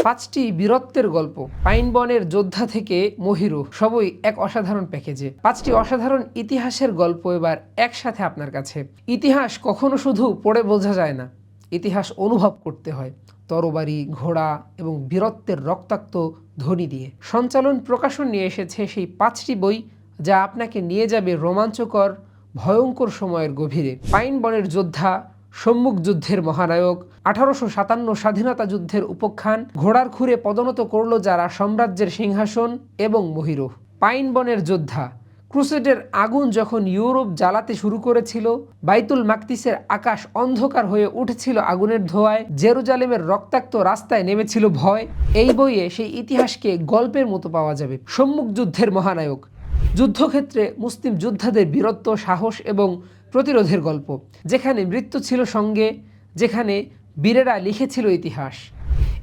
5টি বীরত্বের গল্প, পাইন বনের যোদ্ধা থেকে মহিরু, সবই এক অসাধারণ প্যাকেজে। 5টি অসাধারণ ইতিহাসের গল্প এবার একসাথে আপনার কাছে। ইতিহাস কখনো শুধু পড়ে বোঝা যায় না, ইতিহাস অনুভব করতে হয় তরবারি, ঘোড়া এবং বীরত্বের রক্তাক্ত ধ্বনি দিয়ে। সঞ্চালন প্রকাশন নিয়ে এসেছে সেই 5টি বই যা আপনাকে নিয়ে যাবে রোমাঞ্চকর ভয়ঙ্কর সময়ের গভীরে। পাইন বনের যোদ্ধা, সম্মুখ যুদ্ধের মহানায়ক, 1857 স্বাধীনতা যুদ্ধের উপখ্যান, ঘোড়ার খুরে পদনত করল যারা সাম্রাজ্যের সিংহাসন, এবং মহিরু। পাইন বনের যোদ্ধা, ক্রুসেডের আগুন যখন ইউরোপ জ্বালাতে শুরু করেছিল, বাইতুল মাকদিসের আকাশ অন্ধকার হয়ে উঠেছিল আগুনের ধোঁয়ায়, জেরুজালেমের রক্তাক্ত রাস্তায় নেমেছিল ভয়। এই বইয়ে সেই ইতিহাসকে গল্পের মতো পাওয়া যাবে। সম্মুখ যুদ্ধের মহানায়ক, যুদ্ধক্ষেত্রে মুসলিম যোদ্ধাদের বীরত্ব, সাহস এবং প্রতিরোধের গল্প, যেখানে মৃত্যু ছিল সঙ্গে, যেখানে বীরেরা লিখেছিল ইতিহাস।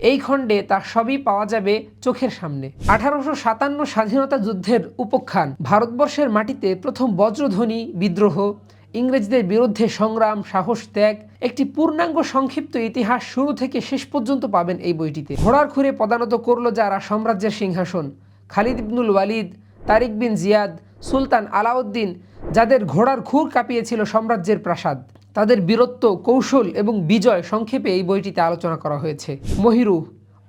এই খণ্ডে তা সবই পাওয়া যাবে চোখের সামনে। 1857 স্বাধীনতা যুদ্ধের উপখ্যান, ভারতবর্ষের মাটিতে প্রথম বজ্রধ্বনি বিদ্রোহ, ইংরেজদের বিরুদ্ধে সংগ্রাম, সাহস, ত্যাগ, একটি পূর্ণাঙ্গ সংক্ষিপ্ত ইতিহাস শুরু থেকে শেষ পর্যন্ত পাবেন এই বইটিতে। ঘোড়ার খুরে পদানত করল যারা সাম্রাজ্যের সিংহাসন, খালিদ ইবনুল ওয়ালিদ, তারিক বিন জিয়াদ, সুলতান আলাউদ্দিন, যাদের ঘোড়ার খুর কাঁপিয়েছিল সাম্রাজ্যের প্রাসাদ, তাদের বীরত্ব, কৌশল এবং বিজয় সংক্ষেপে এই বইটিতে আলোচনা করা হয়েছে। মহিরু,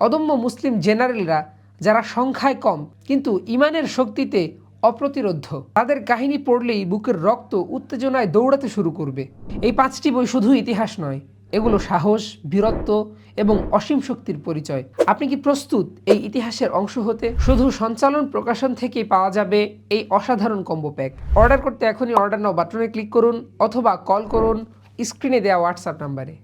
অদম্য মুসলিম জেনারেলরা যারা সংখ্যায় কম কিন্তু ইমানের শক্তিতে অপ্রতিরোধ্য, তাদের কাহিনী পড়লেই বুকের রক্ত উত্তেজনায় দৌড়াতে শুরু করবে। এই 5টি বই শুধু ইতিহাস নয়, এগুলো সাহস, বীরত্ব এবং অসীম শক্তির পরিচয়। আপনি কি প্রস্তুত এই ইতিহাসের অংশ হতে? শুধু সঞ্চালন প্রকাশন থেকেই পাওয়া যাবে এই অসাধারণ কম্বো প্যাক। অর্ডার করতে এখনই অর্ডার নাও বাটনে ক্লিক করুন অথবা কল করুন স্ক্রিনে দেওয়া হোয়াটসঅ্যাপ নাম্বারে।